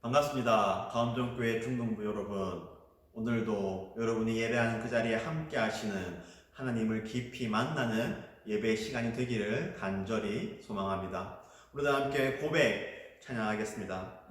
반갑습니다. 가음정교회 중동부 여러분. 오늘도 여러분이 예배하는 그 자리에 함께 하시는 하나님을 깊이 만나는 예배 시간이 되기를 간절히 소망합니다. 우리도 함께 고백 찬양하겠습니다.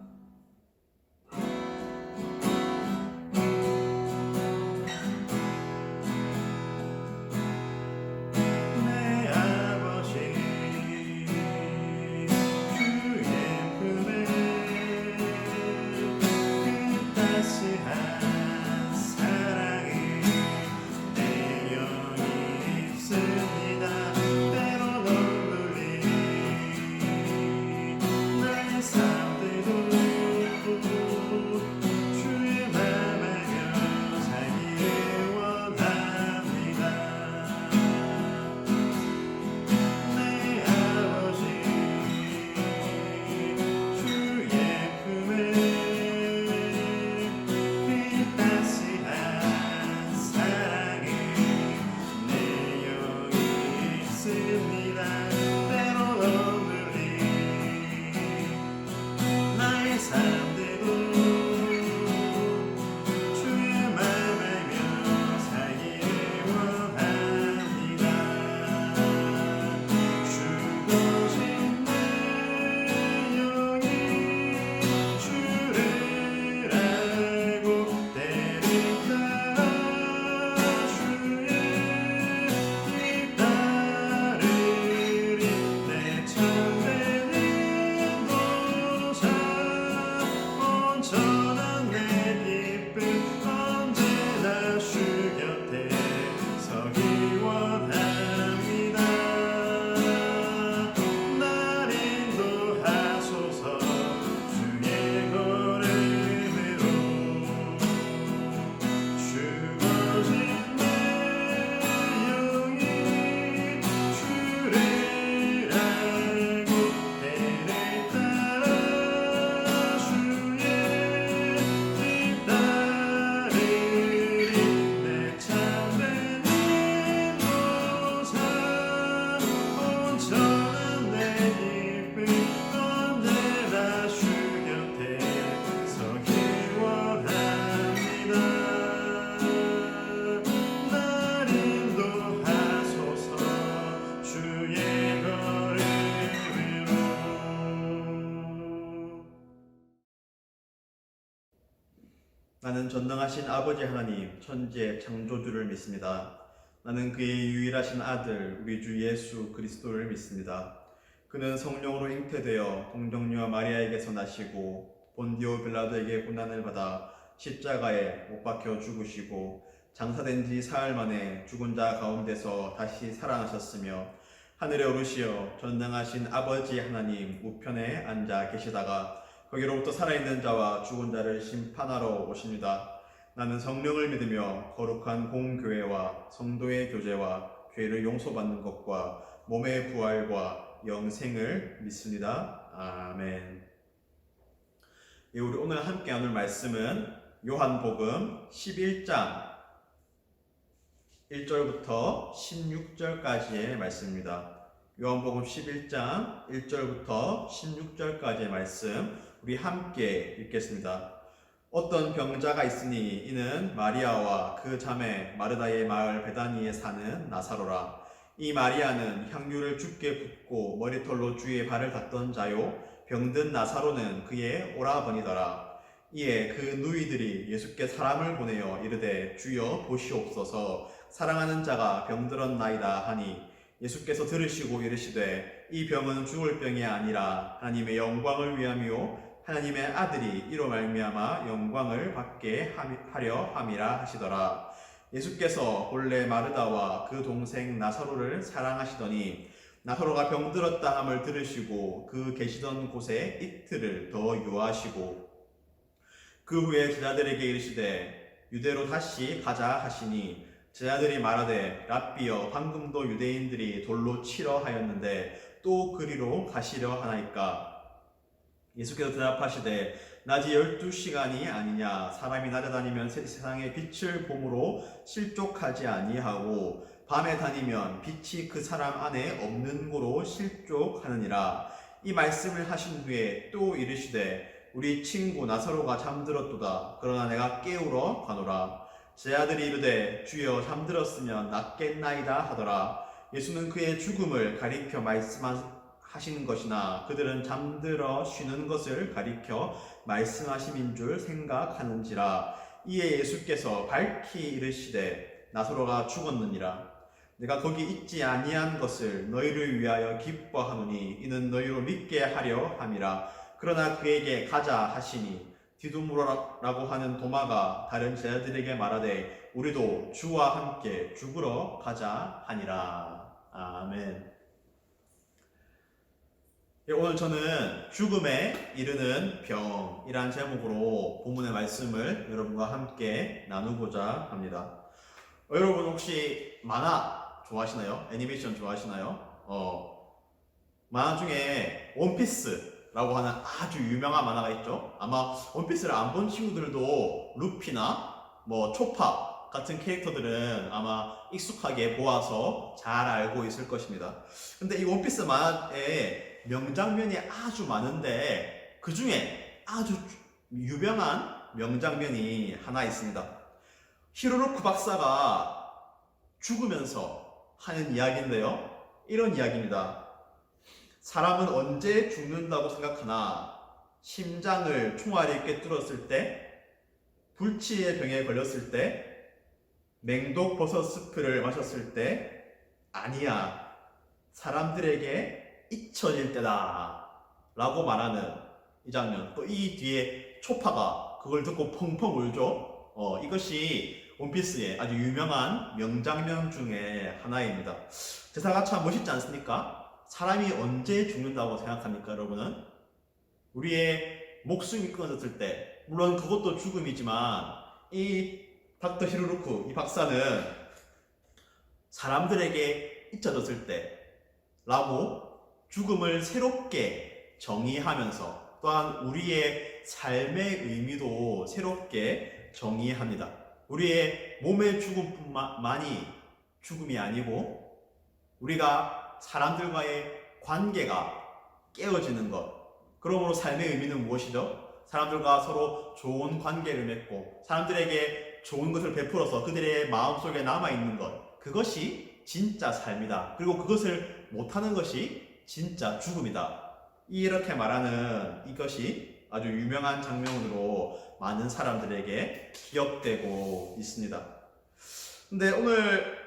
나는 전능하신 아버지 하나님, 천지의 창조주를 믿습니다. 나는 그의 유일하신 아들, 우리 주 예수 그리스도를 믿습니다. 그는 성령으로 잉태되어 동정녀 마리아에게서 나시고 본디오 빌라도에게 고난을 받아 십자가에 못 박혀 죽으시고 장사된 지 사흘 만에 죽은 자 가운데서 다시 살아나셨으며 하늘에 오르시어 전능하신 아버지 하나님 우편에 앉아 계시다가 거기로부터 살아있는 자와 죽은 자를 심판하러 오십니다. 나는 성령을 믿으며 거룩한 공교회와 성도의 교제와 죄를 용서받는 것과 몸의 부활과 영생을 믿습니다. 아멘. 예, 우리 오늘 함께 나눌 말씀은 요한복음 11장 1절부터 16절까지의 말씀입니다. 요한복음 11장 1절부터 16절까지의 말씀 우리 함께 읽겠습니다. 어떤 병자가 있으니 이는 마리아와 그 자매 마르다의 마을 베다니에 사는 나사로라. 이 마리아는 향유를 주께 붓고 머리털로 주의 발을 닦던 자요 병든 나사로는 그의 오라버니더라. 이에 그 누이들이 예수께 사람을 보내어 이르되 주여 보시옵소서 사랑하는 자가 병들었나이다 하니 예수께서 들으시고 이르시되 이 병은 죽을 병이 아니라 하나님의 영광을 위함이요 하나님의 아들이 이로 말미암아 영광을 받게 하려 함이라 하시더라. 예수께서 본래 마르다와 그 동생 나사로를 사랑하시더니 나사로가 병들었다 함을 들으시고 그 계시던 곳에 이틀을 더 유하시고 그 후에 제자들에게 이르시되 유대로 다시 가자 하시니 제자들이 말하되 랍비여 방금도 유대인들이 돌로 치러 하였는데 또 그리로 가시려 하나이까. 예수께서 대답하시되 낮이 12시간이 아니냐. 사람이 낮에 다니면 세상의 빛을 봄으로 실족하지 아니하고 밤에 다니면 빛이 그 사람 안에 없는 고로 실족하느니라. 이 말씀을 하신 후에 또 이르시되 우리 친구 나사로가 잠들었도다. 그러나 내가 깨우러 가노라. 제 아들이 이르되 주여 잠들었으면 낫겠나이다 하더라. 예수는 그의 죽음을 가리켜 말씀하시는 것이나 그들은 잠들어 쉬는 것을 가리켜 말씀하심인 줄 생각하는지라. 이에 예수께서 밝히 이르시되 나사로가 죽었느니라. 내가 거기 있지 아니한 것을 너희를 위하여 기뻐하노니 이는 너희로 믿게 하려 함이라. 그러나 그에게 가자 하시니 디두무라고 하는 도마가 다른 제자들에게 말하되 우리도 주와 함께 죽으러 가자 하니라. 아멘. 오늘 저는 죽음에 이르는 병이란 제목으로 본문의 말씀을 여러분과 함께 나누고자 합니다. 여러분 혹시 만화 좋아하시나요? 애니메이션 좋아하시나요? 만화 중에 원피스라고 하는 아주 유명한 만화가 있죠. 아마 원피스를 안 본 친구들도 루피나 초파 같은 캐릭터들은 아마 익숙하게 보아서 잘 알고 있을 것입니다. 근데 이 원피스 만화에 명장면이 아주 많은데 그 중에 아주 유명한 명장면이 하나 있습니다. 히로루크 박사가 죽으면서 하는 이야기인데요. 이런 이야기입니다. 사람은 언제 죽는다고 생각하나 심장을 총알이 꿰뚫었을 때, 불치의 병에 걸렸을 때, 맹독 버섯 스프를 마셨을 때, 아니야, 사람들에게 잊혀질 때다 라고 말하는 이 장면. 또 이 뒤에 초파가 그걸 듣고 펑펑 울죠. 이것이 원피스의 아주 유명한 명장면 중에 하나입니다. 대사가 참 멋있지 않습니까? 사람이 언제 죽는다고 생각합니까, 여러분은? 우리의 목숨이 끊어졌을 때, 물론 그것도 죽음이지만 이 닥터 히로루크, 이 박사는 사람들에게 잊혀졌을 때 라고 죽음을 새롭게 정의하면서 또한 우리의 삶의 의미도 새롭게 정의합니다. 우리의 몸의 죽음뿐만이 죽음이 아니고 우리가 사람들과의 관계가 깨어지는 것. 그러므로 삶의 의미는 무엇이죠? 사람들과 서로 좋은 관계를 맺고 사람들에게 좋은 것을 베풀어서 그들의 마음속에 남아있는 것. 그것이 진짜 삶이다. 그리고 그것을 못하는 것이 진짜 죽음이다. 이렇게 말하는 이것이 아주 유명한 장면으로 많은 사람들에게 기억되고 있습니다. 근데 오늘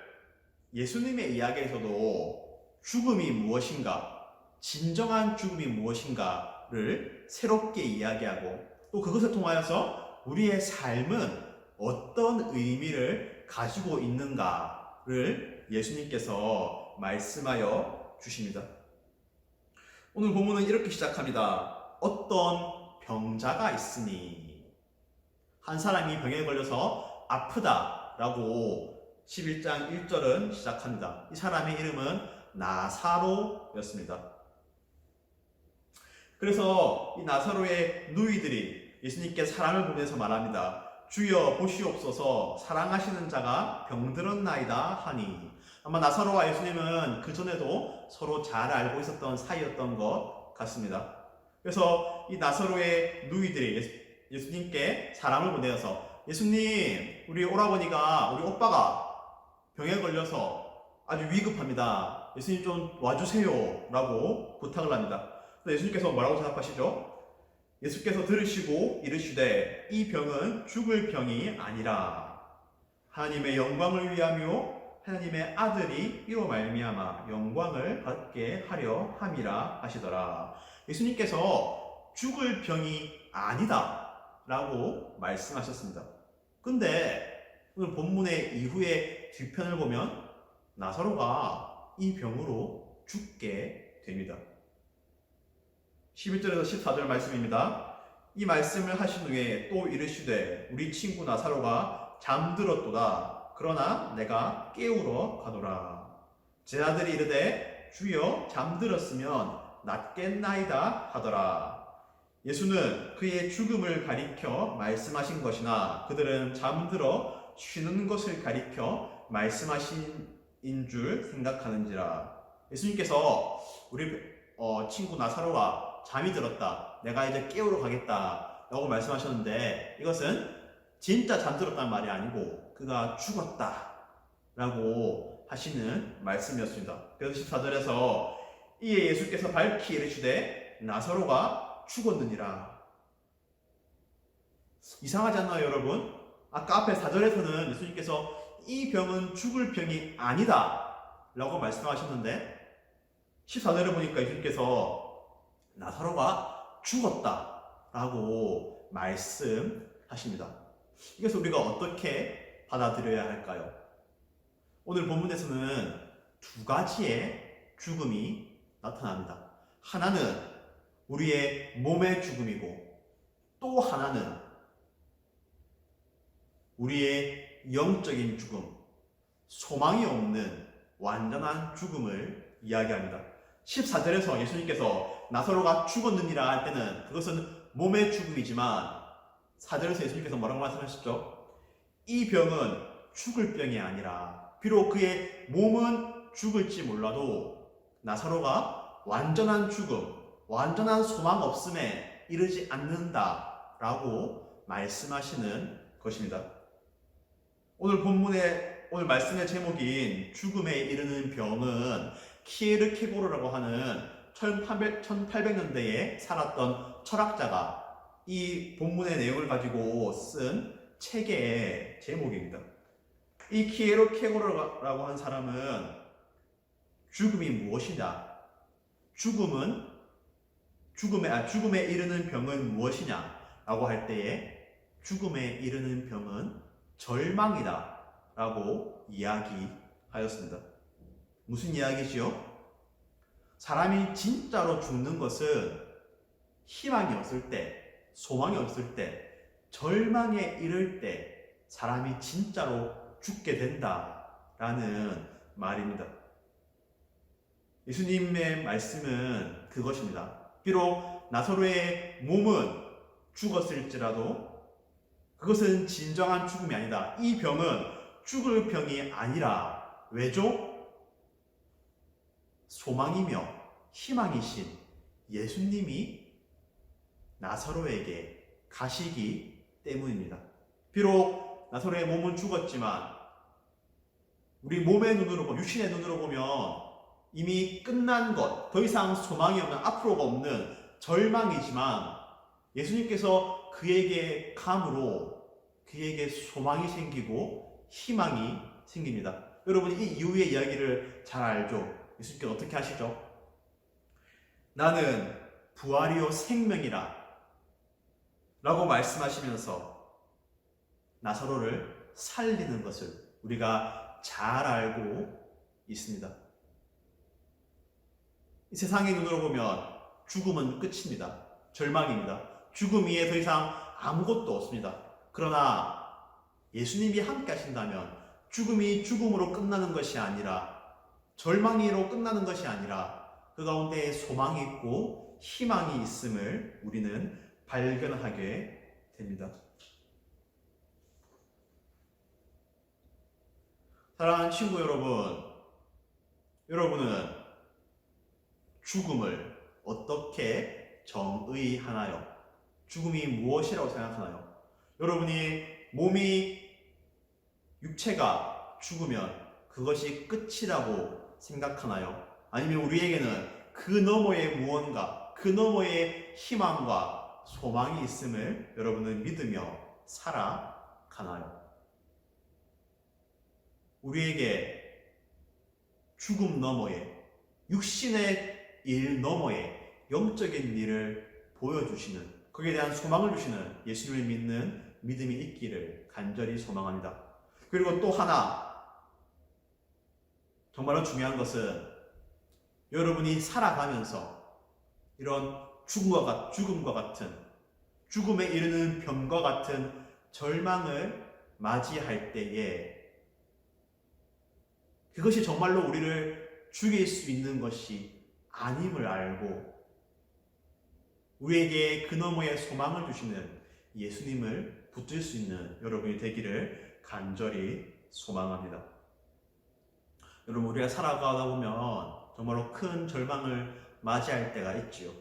예수님의 이야기에서도 죽음이 무엇인가, 진정한 죽음이 무엇인가를 새롭게 이야기하고 또 그것을 통하여서 우리의 삶은 어떤 의미를 가지고 있는가를 예수님께서 말씀하여 주십니다. 오늘 본문은 이렇게 시작합니다. 어떤 병자가 있으니, 한 사람이 병에 걸려서 아프다라고 11장 1절은 시작합니다. 이 사람의 이름은 나사로였습니다. 그래서 이 나사로의 누이들이 예수님께 사람을 보내서 말합니다. 주여 보시옵소서, 사랑하시는 자가 병들었나이다 하니. 아마 나사로와 예수님은 그 전에도 서로 잘 알고 있었던 사이였던 것 같습니다. 그래서 이 나사로의 누이들이 예수님께 사람을 보내어서 예수님, 우리 오라버니가, 우리 오빠가 병에 걸려서 아주 위급합니다. 예수님 좀 와주세요 라고 부탁을 합니다. 예수님께서 뭐라고 대답하시죠? 예수께서 들으시고 이르시되 이 병은 죽을 병이 아니라 하나님의 영광을 위하며 하나님의 아들이 이로 말미암아 영광을 받게 하려 함이라 하시더라. 예수님께서 죽을 병이 아니다 라고 말씀하셨습니다. 근데 오늘 본문의 이후의 뒤편을 보면 나사로가 이 병으로 죽게 됩니다. 11절에서 14절 말씀입니다. 이 말씀을 하신 후에 또 이르시되 우리 친구 나사로가 잠들었도다. 그러나 내가 깨우러 가노라. 제 아들이 이르되 주여 잠들었으면 낫겠나이다 하더라. 예수는 그의 죽음을 가리켜 말씀하신 것이나 그들은 잠들어 쉬는 것을 가리켜 말씀하신 줄 생각하는지라. 예수님께서 우리 친구 나사로가 잠이 들었다, 내가 이제 깨우러 가겠다 라고 말씀하셨는데, 이것은 진짜 잠들었단 말이 아니고 그가 죽었다 라고 하시는 말씀이었습니다. 그래서 14절에서 이에 예수께서 밝히 이르시되 나사로가 죽었느니라. 이상하지 않나요, 여러분? 아까 앞에 4절에서는 예수님께서 이 병은 죽을 병이 아니다 라고 말씀하셨는데, 14절에 보니까 예수님께서 나사로가 죽었다 라고 말씀하십니다. 이것을 우리가 어떻게 받아들여야 할까요? 오늘 본문에서는 두 가지의 죽음이 나타납니다. 하나는 우리의 몸의 죽음이고, 또 하나는 우리의 영적인 죽음, 소망이 없는 완전한 죽음을 이야기합니다. 14절에서 예수님께서 나사로가 죽었느니라 할 때는 그것은 몸의 죽음이지만, 4절에서 예수님께서 뭐라고 말씀하셨죠? 이 병은 죽을 병이 아니라, 비록 그의 몸은 죽을지 몰라도 나사로가 완전한 죽음, 완전한 소망 없음에 이르지 않는다 라고 말씀하시는 것입니다. 오늘 말씀의 제목인 죽음에 이르는 병은 키에르케고르라고 하는 1800년대에 살았던 철학자가 이 본문의 내용을 가지고 쓴 책의 제목입니다. 이 키에르케고르라고 하는 사람은 죽음이 무엇이냐, 죽음에 이르는 병은 무엇이냐라고 할 때에 죽음에 이르는 병은 절망이다 라고 이야기하였습니다. 무슨 이야기지요? 사람이 진짜로 죽는 것은 희망이 없을 때, 소망이 없을 때, 절망에 이를 때 사람이 진짜로 죽게 된다라는 말입니다. 예수님의 말씀은 그것입니다. 비록 나사로의 몸은 죽었을지라도 그것은 진정한 죽음이 아니다. 이 병은 죽을 병이 아니라, 왜죠? 소망이며 희망이신 예수님이 나사로에게 가시기 때문입니다. 비록 나사로의 몸은 죽었지만 우리 몸의 눈으로, 육신의 눈으로 보면 이미 끝난 것, 더 이상 소망이 없는, 앞으로가 없는 절망이지만, 예수님께서 그에게 감으로 그에게 소망이 생기고 희망이 생깁니다. 여러분, 이 이후의 이야기를 잘 알죠? 예수님께서 어떻게 하시죠? 나는 부활이요 생명이라 라고 말씀하시면서 나사로를 살리는 것을 우리가 잘 알고 있습니다. 이 세상의 눈으로 보면 죽음은 끝입니다. 절망입니다. 죽음 위에 더 이상 아무것도 없습니다. 그러나 예수님이 함께 하신다면 죽음이 죽음으로 끝나는 것이 아니라, 절망으로 끝나는 것이 아니라 그 가운데 소망이 있고 희망이 있음을 우리는 발견하게 됩니다. 사랑하는 친구 여러분, 여러분은 죽음을 어떻게 정의하나요? 죽음이 무엇이라고 생각하나요? 여러분이 육체가 죽으면 그것이 끝이라고 생각하나요? 아니면 우리에게는 그 너머에 무언가, 그 너머에 희망과 소망이 있음을 여러분은 믿으며 살아가나요? 우리에게 죽음 너머에, 육신의 일 너머에 영적인 일을 보여주시는, 거기에 대한 소망을 주시는 예수님을 믿는 믿음이 있기를 간절히 소망합니다. 그리고 또 하나, 정말로 중요한 것은 여러분이 살아가면서 이런 죽음과 같은, 죽음에 이르는 병과 같은 절망을 맞이할 때에 그것이 정말로 우리를 죽일 수 있는 것이 아님을 알고 우리에게 그 너머에 소망을 주시는 예수님을 붙들 수 있는 여러분이 되기를 간절히 소망합니다. 여러분, 우리가 살아가다 보면 정말로 큰 절망을 맞이할 때가 있지요.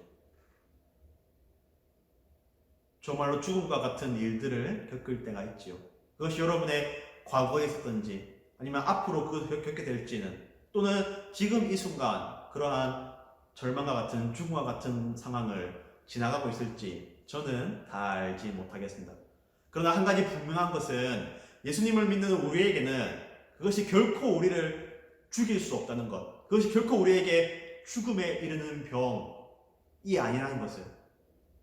정말로 죽음과 같은 일들을 겪을 때가 있지요. 그것이 여러분의 과거에 있었던지 아니면 앞으로 겪게 될지는, 또는 지금 이 순간 그러한 절망과 같은 죽음과 같은 상황을 지나가고 있을지 저는 다 알지 못하겠습니다. 그러나 한 가지 분명한 것은 예수님을 믿는 우리에게는 그것이 결코 우리를 죽일 수 없다는 것, 그것이 결코 우리에게 죽음에 이르는 병이 아니라는 것을,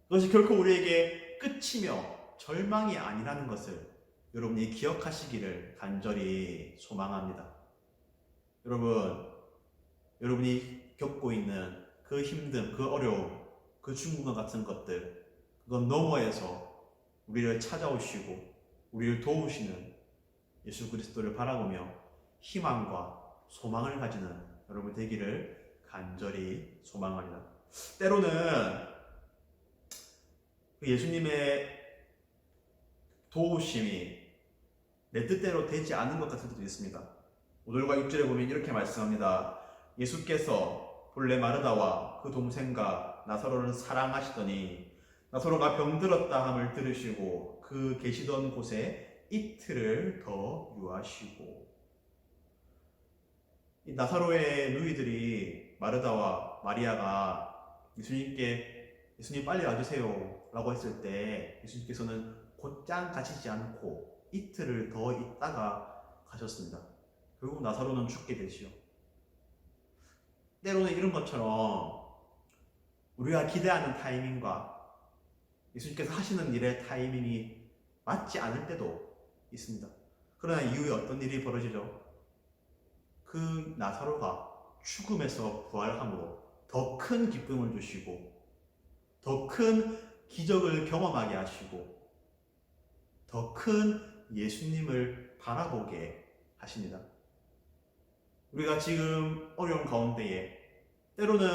그것이 결코 우리에게 끝이며 절망이 아니라는 것을 여러분이 기억하시기를 간절히 소망합니다. 여러분이 겪고 있는 그 힘듦, 그 어려움, 그 죽음과 같은 것들, 그건 너머에서 우리를 찾아오시고 우리를 도우시는 예수 그리스도를 바라보며 희망과 소망을 가지는 여러분 되기를 간절히 소망합니다. 때로는 예수님의 도우심이 내 뜻대로 되지 않는 것 같을 때도 있습니다. 5절과 6절에 보면 이렇게 말씀합니다. 예수께서 본래 마르다와 그 동생과 나사로를 사랑하시더니 나사로가 병들었다 함을 들으시고 그 계시던 곳에 이틀을 더 유하시고. 이 나사로의 누이들이 마르다와 마리아가 예수님 빨리 와주세요 라고 했을 때 예수님께서는 곧장 가시지 않고 이틀을 더 있다가 가셨습니다. 결국 나사로는 죽게 되지요. 때로는 이런 것처럼 우리가 기대하는 타이밍과 예수님께서 하시는 일의 타이밍이 맞지 않을 때도 있습니다. 그러나 이후에 어떤 일이 벌어지죠? 그 나사로가 죽음에서 부활함으로 더 큰 기쁨을 주시고 더 큰 기적을 경험하게 하시고 더 큰 예수님을 바라보게 하십니다. 우리가 지금 어려운 가운데에 때로는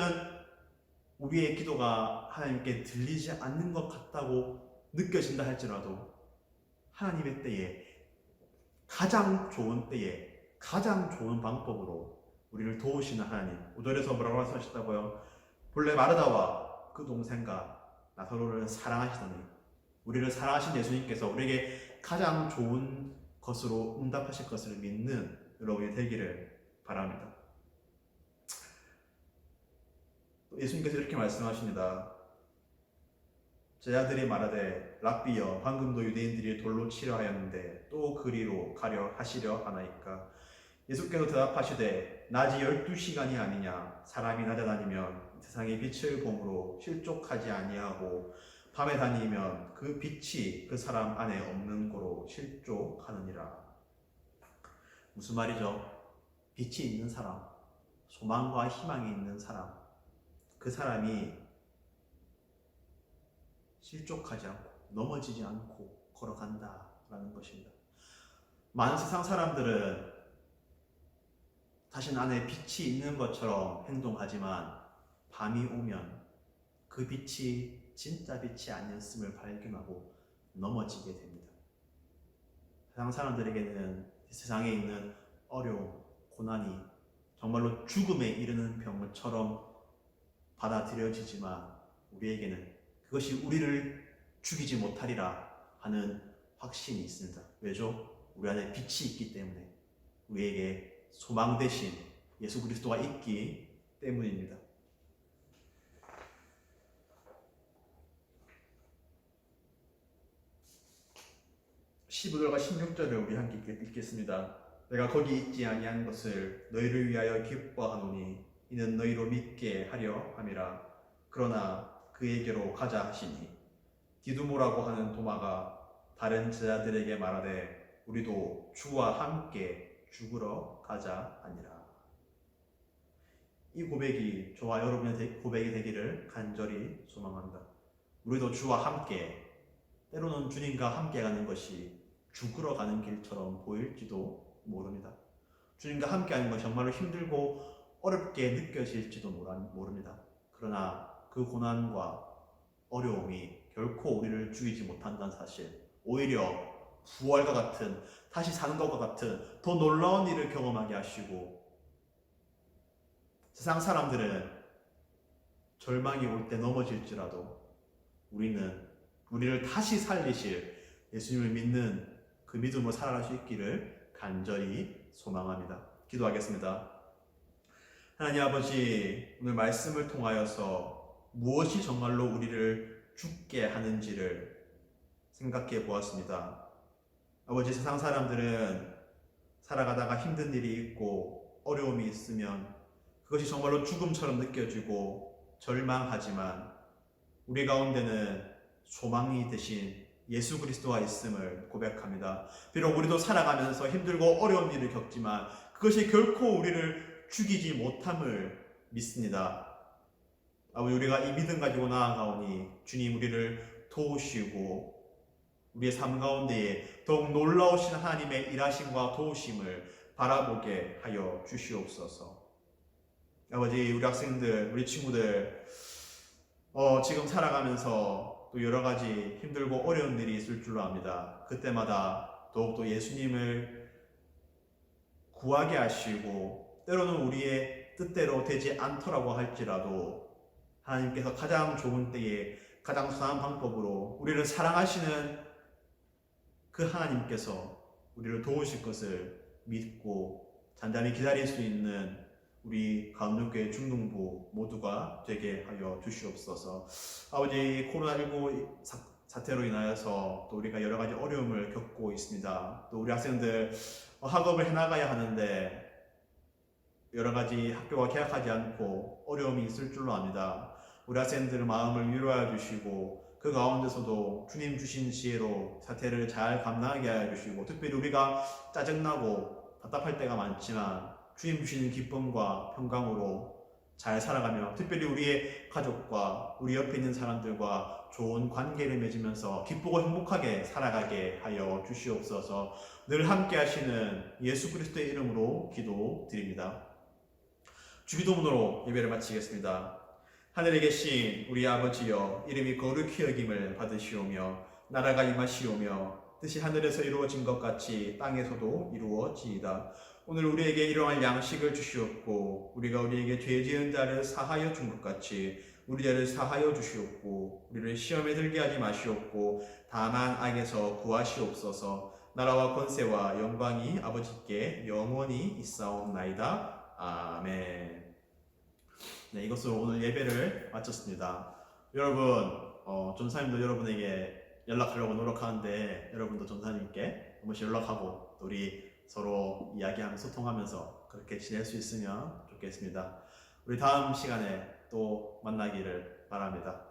우리의 기도가 하나님께 들리지 않는 것 같다고 느껴진다 할지라도 하나님의 때에 가장 좋은 때에 가장 좋은 방법으로 우리를 도우시는 하나님, 5절에서 뭐라고 말씀하셨다고요? 본래 마르다와 그 동생과 나사로를 사랑하시더니, 우리를 사랑하신 예수님께서 우리에게 가장 좋은 것으로 응답하실 것을 믿는 여러분이 되기를 바랍니다. 예수님께서 이렇게 말씀하십니다. 제자들이 말하되 랍비여 방금도 유대인들이 돌로 치려 하였는데 또 그리로 가려 하시려 하나이까. 예수께서 대답하시되 낮이 12시간이 아니냐. 사람이 낮에 다니면 세상의 빛을 봄으로 실족하지 아니하고 밤에 다니면 그 빛이 그 사람 안에 없는 고로 실족하느니라. 무슨 말이죠? 빛이 있는 사람, 소망과 희망이 있는 사람, 그 사람이 실족하지 않고 넘어지지 않고 걸어간다라는 것입니다. 많은 세상 사람들은 자신 안에 빛이 있는 것처럼 행동하지만 밤이 오면 그 빛이 진짜 빛이 아니었음을 발견하고 넘어지게 됩니다. 세상 사람들에게는 세상에 있는 어려움, 고난이 정말로 죽음에 이르는 병처럼 받아들여지지만 우리에게는 그것이 우리를 죽이지 못하리라 하는 확신이 있습니다. 왜죠? 우리 안에 빛이 있기 때문에, 우리에게 소망 대신 예수 그리스도가 있기 때문입니다. 15절과 16절을 우리 함께 읽겠습니다. 내가 거기 있지 아니한 것을 너희를 위하여 기뻐하노니 이는 너희로 믿게 하려 함이라. 그러나 그에게로 가자 하시니 디두모라고 하는 도마가 다른 제자들에게 말하되 우리도 주와 함께 죽으러 가자 하니라. 이 고백이 저와 여러분의 고백이 되기를 간절히 소망합니다. 우리도 주와 함께, 때로는 주님과 함께 가는 것이 죽으러 가는 길처럼 보일지도 모릅니다. 주님과 함께 하는 것이 정말로 힘들고 어렵게 느껴질지도 모릅니다. 그러나 그 고난과 어려움이 결코 우리를 죽이지 못한다는 사실, 오히려 부활과 같은, 다시 사는 것과 같은 더 놀라운 일을 경험하게 하시고, 세상 사람들은 절망이 올 때 넘어질지라도 우리는 우리를 다시 살리실 예수님을 믿는 그 믿음으로 살아갈 수 있기를 간절히 소망합니다. 기도하겠습니다. 하나님 아버지, 오늘 말씀을 통하여서 무엇이 정말로 우리를 죽게 하는지를 생각해 보았습니다. 아버지, 세상 사람들은 살아가다가 힘든 일이 있고 어려움이 있으면 그것이 정말로 죽음처럼 느껴지고 절망하지만 우리 가운데는 소망이 되신 예수 그리스도가 있음을 고백합니다. 비록 우리도 살아가면서 힘들고 어려운 일을 겪지만 그것이 결코 우리를 죽이지 못함을 믿습니다. 아버지, 우리가 이 믿음 가지고 나아가오니 주님 우리를 도우시고 우리의 삶 가운데에 더욱 놀라우신 하나님의 일하심과 도우심을 바라보게 하여 주시옵소서. 아버지, 우리 학생들, 우리 친구들 지금 살아가면서 또 여러 가지 힘들고 어려운 일이 있을 줄로 압니다. 그때마다 더욱더 예수님을 구하게 하시고 때로는 우리의 뜻대로 되지 않더라고 할지라도 하나님께서 가장 좋은 때에 가장 선한 방법으로 우리를 사랑하시는 그 하나님께서 우리를 도우실 것을 믿고 잔잔히 기다릴 수 있는 우리 가운데교회 중등부 모두가 되게 하여 주시옵소서. 아버지, 코로나19 사태로 인하여서 또 우리가 여러 가지 어려움을 겪고 있습니다. 또 우리 학생들 학업을 해나가야 하는데 여러 가지 학교가 개학하지 않고 어려움이 있을 줄로 압니다. 우리 학생들의 마음을 위로해 주시고 그 가운데서도 주님 주신 지혜로 사태를 잘 감당하게 하여 주시고 특별히 우리가 짜증나고 답답할 때가 많지만 주님 주시는 기쁨과 평강으로 잘 살아가며 특별히 우리의 가족과 우리 옆에 있는 사람들과 좋은 관계를 맺으면서 기쁘고 행복하게 살아가게 하여 주시옵소서. 늘 함께 하시는 예수 그리스도의 이름으로 기도드립니다. 주기도문으로 예배를 마치겠습니다. 하늘에 계신 우리 아버지여, 이름이 거룩히 여김을 받으시오며 나라가 임하시오며 뜻이 하늘에서 이루어진 것 같이 땅에서도 이루어지이다. 오늘 우리에게 일용할 양식을 주시옵고 우리가 우리에게 죄 지은 자를 사하여 준 것 같이 우리 죄를 사하여 주시옵고 우리를 시험에 들게 하지 마시옵고 다만 악에서 구하시옵소서. 나라와 권세와 영광이 아버지께 영원히 있사옵나이다. 아멘. 네, 이것으로 오늘 예배를 마쳤습니다. 여러분, 전사님도 여러분에게 연락하려고 노력하는데 여러분도 전사님께 한 번씩 연락하고 또 우리 서로 이야기하면서 소통하면서 그렇게 지낼 수 있으면 좋겠습니다. 우리 다음 시간에 또 만나기를 바랍니다.